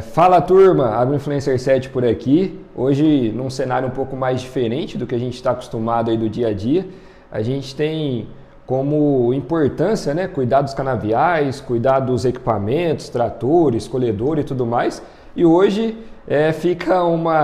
Fala turma, Agroinfluencer 7 por aqui. Hoje num cenário um pouco mais diferente do que a gente está acostumado aí do dia a dia. A gente tem como importância, né, cuidar dos canaviais, cuidar dos equipamentos, tratores, colhedor e tudo mais. E hoje fica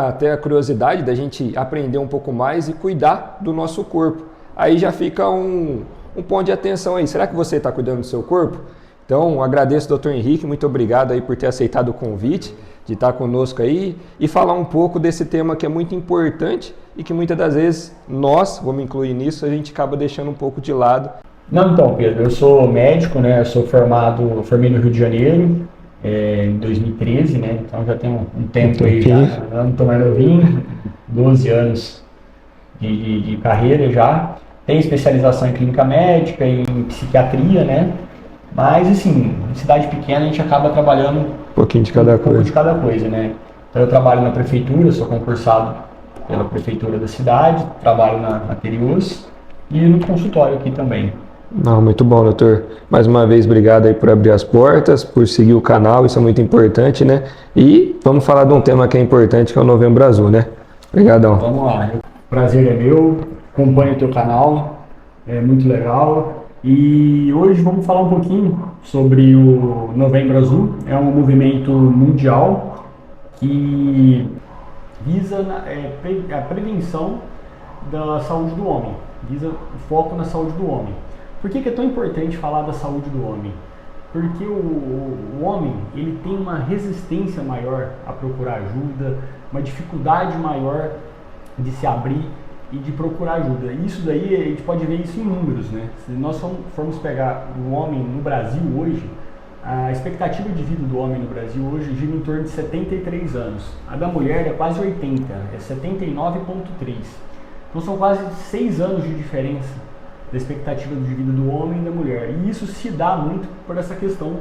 até a curiosidade da gente aprender um pouco mais e cuidar do nosso corpo. Aí já fica um ponto de atenção aí. Será que você está cuidando do seu corpo? Então, agradeço ao Dr. Henrique, muito obrigado aí por ter aceitado o convite de estar conosco aí e falar um pouco desse tema que é muito importante e que muitas das vezes nós, vamos incluir nisso, a gente acaba deixando um pouco de lado. Não, então, Pedro, eu sou médico, né? Eu sou formei no Rio de Janeiro em 2013, né? Então já tem um tempo aí já, não estou mais novinho, 12 anos de carreira já. Tenho especialização em clínica médica, em psiquiatria, né? Mas, assim, em cidade pequena a gente acaba trabalhando Um pouquinho de cada coisa, né? Então eu trabalho na prefeitura, sou concursado pela prefeitura da cidade, trabalho na Teriús e no consultório aqui também. Não, muito bom, doutor. Mais uma vez, obrigado aí por abrir as portas, por seguir o canal, isso é muito importante, né? E vamos falar de um tema que é importante, que é o Novembro Azul, né? Obrigadão. Vamos lá, o prazer é meu, acompanho o teu canal, é muito legal. E hoje vamos falar um pouquinho sobre o Novembro Azul. É um movimento mundial que visa a prevenção da saúde do homem, visa o foco na saúde do homem. Por que é tão importante falar da saúde do homem? Porque o homem ele tem uma resistência maior a procurar ajuda, uma dificuldade maior de se abrir e de procurar ajuda. Isso daí, a gente pode ver isso em números, né? Se nós formos pegar o homem no Brasil hoje, a expectativa de vida do homem no Brasil hoje gira em torno de 73 anos. A da mulher é quase 80, é 79,3. Então são quase 6 anos de diferença da expectativa de vida do homem e da mulher. E isso se dá muito por essa questão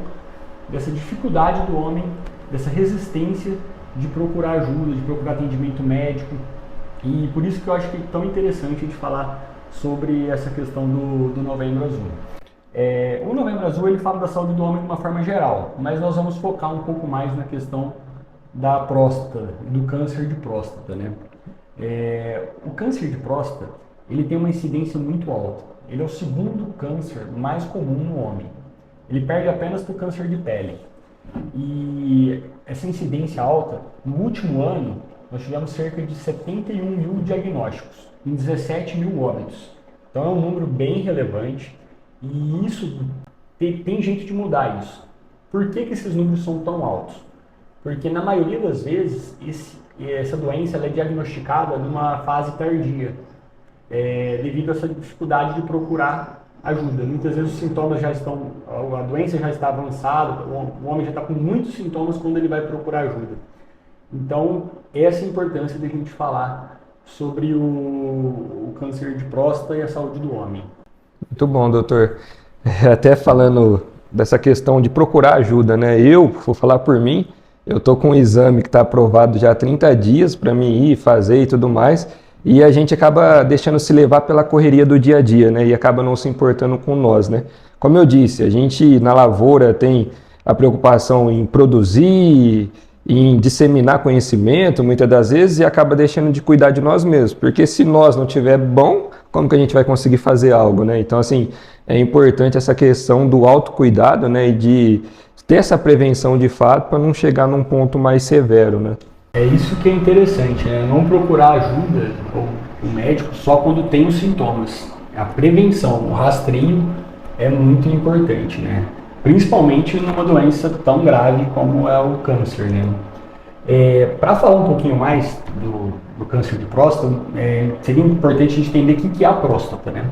dessa dificuldade do homem, dessa resistência de procurar ajuda, de procurar atendimento médico. E por isso que eu acho que é tão interessante a gente falar sobre essa questão do Novembro Azul. O Novembro Azul ele fala da saúde do homem de uma forma geral, mas nós vamos focar um pouco mais na questão da próstata, do câncer de próstata, né? O câncer de próstata ele tem uma incidência muito alta. Ele é o segundo câncer mais comum no homem. Ele perde apenas para o câncer de pele. E essa incidência alta, no último ano, nós tivemos cerca de 71 mil diagnósticos, em 17 mil óbitos. Então é um número bem relevante e isso tem jeito de mudar isso. Por que esses números são tão altos? Porque na maioria das vezes essa doença ela é diagnosticada numa fase tardia, devido a essa dificuldade de procurar ajuda. Muitas vezes os sintomas a doença já está avançada, o homem já está com muitos sintomas quando ele vai procurar ajuda. Então, essa é a importância da gente falar sobre o câncer de próstata e a saúde do homem. Muito bom, doutor. Até falando dessa questão de procurar ajuda, né? Eu, vou falar por mim, eu tô com um exame que está aprovado já há 30 dias para mim ir fazer e tudo mais, e a gente acaba deixando se levar pela correria do dia a dia, né? E acaba não se importando com nós, né? Como eu disse, a gente na lavoura tem a preocupação em produzir, em disseminar conhecimento, muitas das vezes, e acaba deixando de cuidar de nós mesmos, porque se nós não tiver bom, como que a gente vai conseguir fazer algo, né? Então, assim, é importante essa questão do autocuidado, né, e de ter essa prevenção de fato para não chegar num ponto mais severo, né? É isso que é interessante, né? Não procurar ajuda, o médico, só quando tem os sintomas. A prevenção, o rastreio é muito importante, né? Principalmente numa doença tão grave como é o câncer, né? Para falar um pouquinho mais do câncer de próstata, seria importante a gente entender o que é a próstata, né?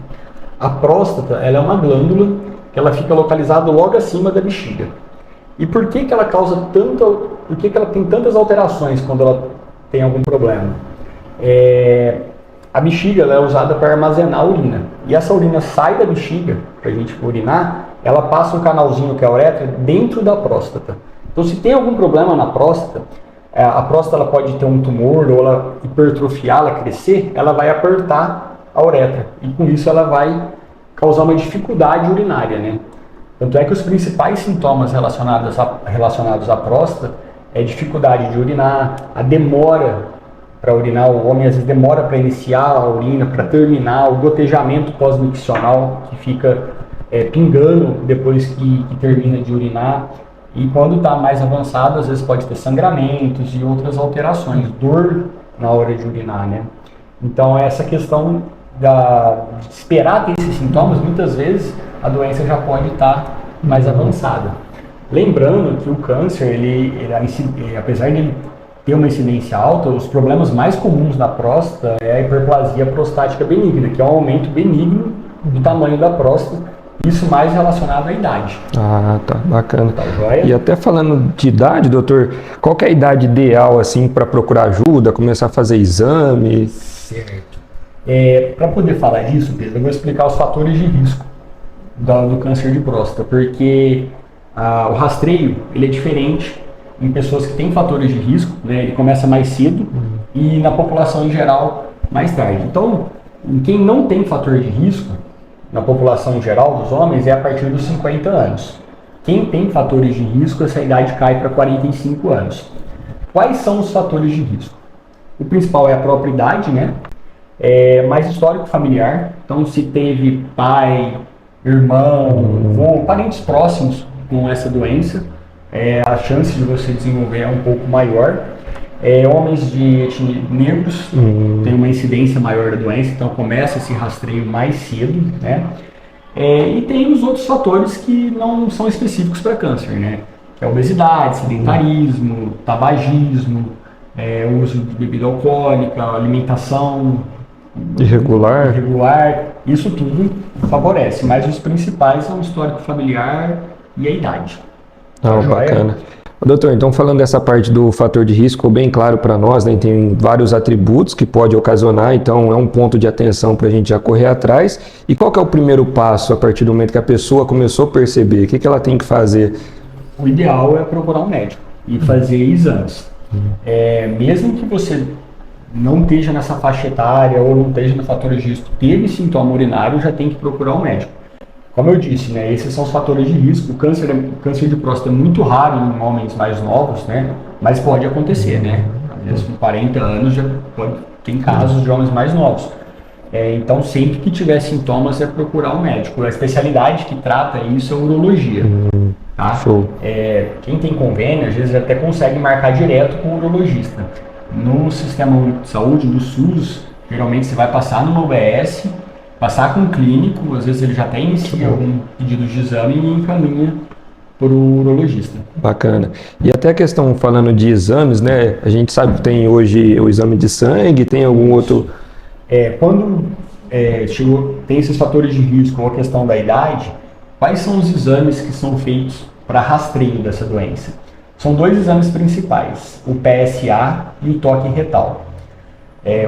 A próstata ela é uma glândula que ela fica localizada logo acima da bexiga. E por que ela por que ela tem tantas alterações quando ela tem algum problema? A bexiga ela é usada para armazenar a urina. E essa urina sai da bexiga, para a gente urinar, ela passa um canalzinho que é a uretra dentro da próstata. Então se tem algum problema na próstata, a próstata ela pode ter um tumor ou ela hipertrofiar, ela crescer, ela vai apertar a uretra. E com isso ela vai causar uma dificuldade urinária, né? Tanto é que os principais sintomas relacionados à próstata dificuldade de urinar, a demora para urinar, o homem às vezes demora para iniciar a urina, para terminar, o gotejamento pós-miccional que fica pingando depois que termina de urinar. E quando está mais avançado, às vezes pode ter sangramentos e outras alterações, dor na hora de urinar, né? Então, essa questão de esperar ter esses sintomas, muitas vezes a doença já pode estar mais avançada. Lembrando que o câncer, apesar de ele ter uma incidência alta, os problemas mais comuns da próstata é a hiperplasia prostática benigna, que é um aumento benigno do tamanho da próstata, isso mais relacionado à idade. Ah, tá, bacana. Tá joia? E até falando de idade, doutor, qual que é a idade ideal assim para procurar ajuda, começar a fazer exame? Certo. Para poder falar disso, Pedro, eu vou explicar os fatores de risco do câncer de próstata, porque o rastreio ele é diferente em pessoas que têm fatores de risco, né? Ele começa mais cedo e na população em geral mais tarde. Então, em quem não tem fator de risco, na população em geral dos homens, é a partir dos 50 anos. Quem tem fatores de risco, essa idade cai para 45 anos. Quais são os fatores de risco? O principal é a própria idade, né? Mais histórico familiar. Então, se teve pai, irmão, avô, parentes próximos com essa doença, a chance de você desenvolver é um pouco maior. Homens de etnia negros têm uma incidência maior da doença, então começa esse rastreio mais cedo, né? E tem os outros fatores que não são específicos para câncer, né? Que é obesidade, sedentarismo, tabagismo, uso de bebida alcoólica, alimentação irregular, isso tudo favorece, mas os principais são o histórico familiar e a idade. Bacana. Doutor, então falando dessa parte do fator de risco, ficou bem claro para nós, né? Tem vários atributos que pode ocasionar, então é um ponto de atenção para a gente já correr atrás. E qual que é o primeiro passo a partir do momento que a pessoa começou a perceber? O que ela tem que fazer? O ideal é procurar um médico e fazer exames. Mesmo que você não esteja nessa faixa etária ou não esteja no fator de risco, teve sintoma urinário, já tem que procurar um médico. Como eu disse, né, esses são os fatores de risco. O câncer de próstata é muito raro em homens mais novos, né, mas pode acontecer, né? Às vezes com 40 anos já tem casos de homens mais novos. Então, sempre que tiver sintomas, é procurar um médico. A especialidade que trata isso é urologia. Tá? Show. Quem tem convênio, às vezes até consegue marcar direto com o urologista. No Sistema Único de Saúde, no SUS, geralmente você vai passar numa UBS, passar com um clínico, às vezes ele já até inicia algum pedido de exame e encaminha para o urologista. Bacana. E até a questão, falando de exames, né? A gente sabe que tem hoje o exame de sangue, tem algum outro... Quando tem esses fatores de risco ou a questão da idade, quais são os exames que são feitos para rastreio dessa doença? São dois exames principais, o PSA e o toque retal.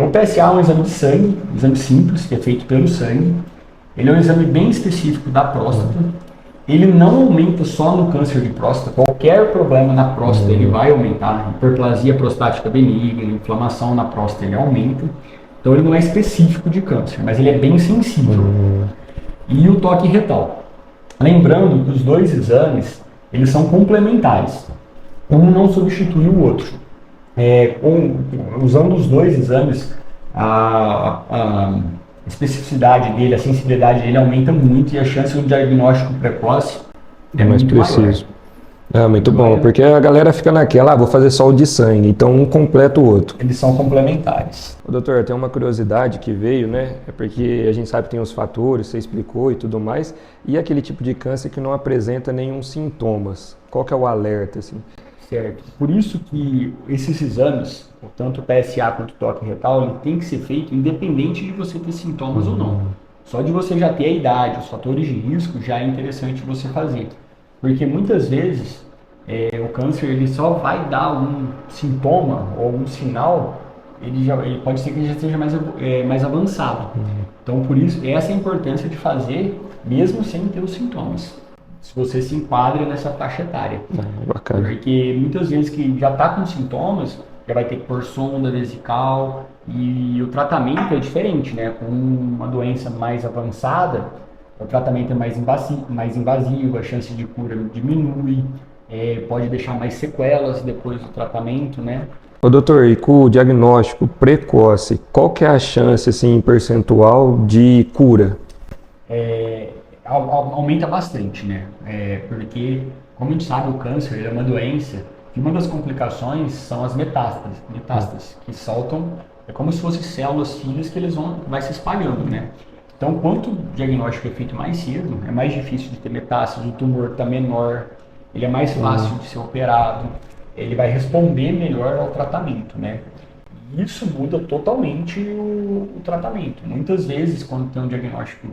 O PSA é um exame de sangue, um exame simples, que é feito pelo sangue. Ele é um exame bem específico da próstata. Ele não aumenta só no câncer de próstata, qualquer problema na próstata ele vai aumentar. Hiperplasia prostática benigna, inflamação na próstata ele aumenta. Então ele não é específico de câncer, mas ele é bem sensível. E o toque retal. Lembrando que os dois exames, eles são complementares. Um não substitui o outro. Usando os dois exames, a especificidade dele, a sensibilidade dele aumenta muito e a chance do diagnóstico precoce é mais preciso. Muito bom, porque a galera fica naquela, vou fazer só o de sangue, então um completa o outro. Eles são complementares. Doutor, tem uma curiosidade que veio, né? É porque a gente sabe que tem os fatores, você explicou e tudo mais, e aquele tipo de câncer que não apresenta nenhum sintomas. Qual que é o alerta, assim? Certo. Por isso que esses exames, tanto o PSA quanto o toque retal, ele tem que ser feito independente de você ter sintomas ou não. Só de você já ter a idade, os fatores de risco, já é interessante você fazer. Porque muitas vezes o câncer ele só vai dar um sintoma ou um sinal, ele pode ser que ele já esteja mais avançado. Então, por isso, essa é a importância de fazer mesmo sem ter os sintomas. Se você se enquadra nessa faixa etária. Bacana. Porque muitas vezes que já está com sintomas, já vai ter que pôr sonda vesical e o tratamento é diferente, né? Com uma doença mais avançada, o tratamento é mais invasivo, a chance de cura diminui, pode deixar mais sequelas depois do tratamento, né? Ô, doutor, e com o diagnóstico precoce, qual que é a chance, assim, percentual de cura? Aumenta bastante, né? Porque, como a gente sabe, o câncer ele é uma doença e uma das complicações são as metástases que soltam, é como se fossem células filhas que vai se espalhando, né? Então, quanto o diagnóstico é feito mais cedo, é mais difícil de ter metástase, o tumor está menor, ele é mais fácil de ser operado, ele vai responder melhor ao tratamento, né? E isso muda totalmente o tratamento. Muitas vezes, quando tem um diagnóstico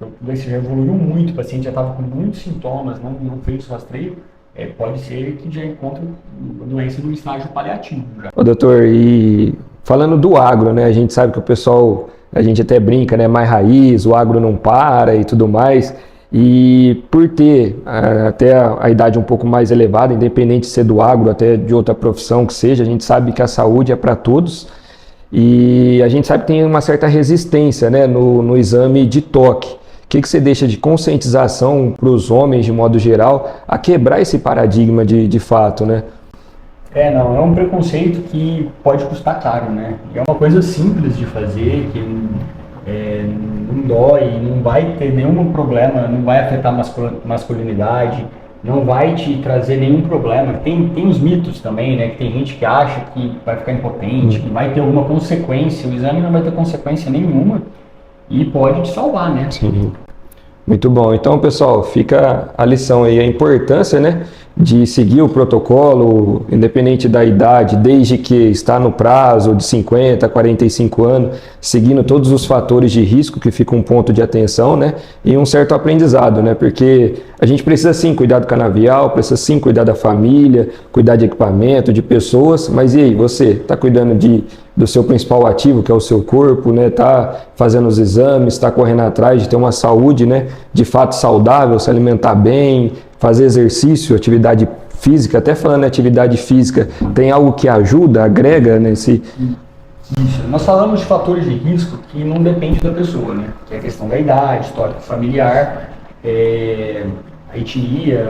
a doença já evoluiu muito, o paciente já estava com muitos sintomas, não fez o rastreio, pode ser que já encontre a doença no estágio paliativo. Já. Ô, doutor, e falando do agro, né? A gente sabe que o pessoal, a gente até brinca, né? Mais raiz, o agro não para e tudo mais. E por ter até a idade um pouco mais elevada, independente de ser do agro, até de outra profissão que seja, a gente sabe que a saúde é para todos. E a gente sabe que tem uma certa resistência, né, no exame de toque. O que você deixa de conscientização para os homens, de modo geral, a quebrar esse paradigma de fato, né? Não, é um preconceito que pode custar caro, né? É uma coisa simples de fazer, que não dói, não vai ter nenhum problema, não vai afetar a masculinidade, não vai te trazer nenhum problema. Tem os mitos também, né? Que tem gente que acha que vai ficar impotente, que vai ter alguma consequência. O exame não vai ter consequência nenhuma e pode te salvar, né? Sim. Muito bom. Então, pessoal, fica a lição aí, a importância, né, de seguir o protocolo, independente da idade, desde que está no prazo de 50 a 45 anos, seguindo todos os fatores de risco, que fica um ponto de atenção, né, e um certo aprendizado, né, porque a gente precisa sim cuidar do canavial, precisa sim cuidar da família, cuidar de equipamento, de pessoas, mas e aí, você está cuidando do seu principal ativo, que é o seu corpo, né? Tá fazendo os exames, está correndo atrás de ter uma saúde, né, de fato saudável, se alimentar bem, fazer exercício, atividade física. Até falando em atividade física, tem algo que ajuda, agrega nesse... Isso. Nós falamos de fatores de risco que não depende da pessoa, né? Que é a questão da idade, histórico familiar, a etnia,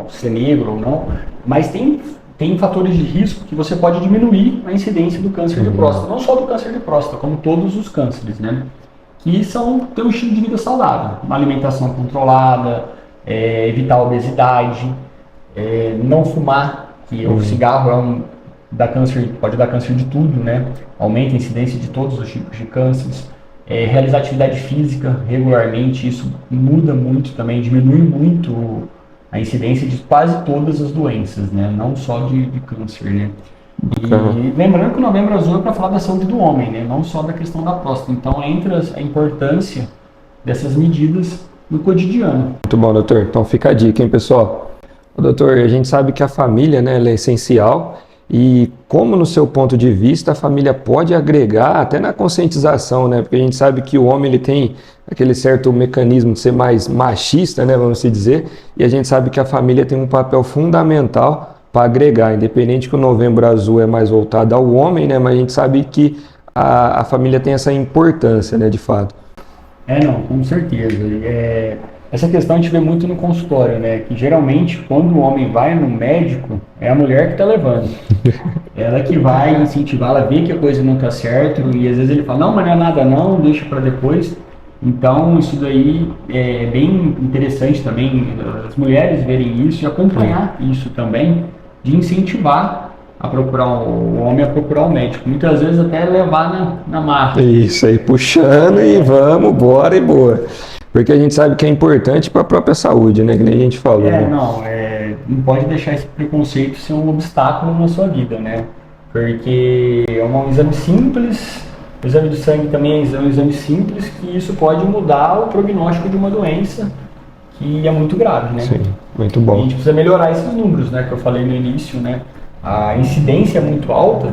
ser negro ou não, mas tem fatores de risco que você pode diminuir a incidência do câncer de próstata, não só do câncer de próstata, como todos os cânceres, né? Que são ter um estilo de vida saudável, uma alimentação controlada, evitar a obesidade, não fumar, que o cigarro pode dar câncer de tudo, né? Aumenta a incidência de todos os tipos de cânceres. Realizar atividade física regularmente, isso muda muito também, diminui muito a incidência de quase todas as doenças, né? Não só de câncer, né? E lembrando que o Novembro Azul é para falar da saúde do homem, né? Não só da questão da próstata. Então entra a importância dessas medidas no cotidiano. Muito bom, doutor. Então fica a dica, hein, pessoal? Doutor, a gente sabe que a família, né, ela é essencial. E como, no seu ponto de vista, a família pode agregar até na conscientização, né? Porque a gente sabe que o homem ele tem aquele certo mecanismo de ser mais machista, né, vamos dizer, e a gente sabe que a família tem um papel fundamental para agregar, independente que o Novembro Azul é mais voltado ao homem, né, mas a gente sabe que a família tem essa importância, né, de fato. Não, com certeza. Essa questão a gente vê muito no consultório, né? Que geralmente quando o homem vai no médico, é a mulher que está levando. Ela que vai incentivar, ela vê que a coisa não está certa e às vezes ele fala, não, mas não é nada não, deixa para depois. Então isso daí é bem interessante também, as mulheres verem isso e acompanhar isso também, de incentivar a procurar o homem a procurar o médico. Muitas vezes até levar na marra. Isso aí, puxando e vamos, bora e boa. Porque a gente sabe que é importante para a própria saúde, né? Que nem a gente falou. Né? Não pode deixar esse preconceito ser um obstáculo na sua vida, né? Porque é um exame simples, o exame do sangue também é um exame simples, que isso pode mudar o prognóstico de uma doença que é muito grave, né? Sim, muito bom. E a gente precisa melhorar esses números, né? Que eu falei no início, né? A incidência é muito alta,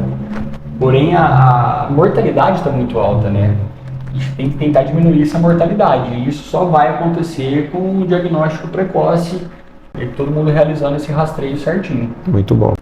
porém a mortalidade está muito alta, né? A gente tem que tentar diminuir essa mortalidade. E isso só vai acontecer com o diagnóstico precoce e todo mundo realizando esse rastreio certinho. Muito bom.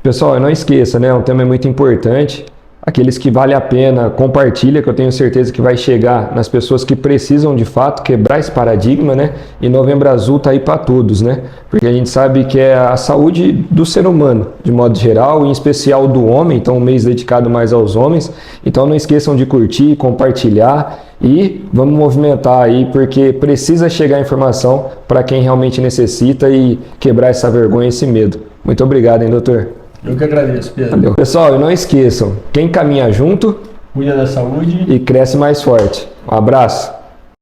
Pessoal, não esqueça, né? Um tema muito importante. aqueles que vale a pena, compartilha, que eu tenho certeza que vai chegar nas pessoas que precisam de fato quebrar esse paradigma, né? E Novembro Azul tá aí para todos, né? Porque a gente sabe que é a saúde do ser humano, de modo geral, em especial do homem, então um mês dedicado mais aos homens. Então não esqueçam de curtir, compartilhar e vamos movimentar aí, porque precisa chegar a informação para quem realmente necessita e quebrar essa vergonha, esse medo. Muito obrigado, hein, doutor? Eu que agradeço, Pedro. Valeu. Pessoal, e não esqueçam, quem caminha junto, Cuida da saúde e cresce mais forte. Um abraço.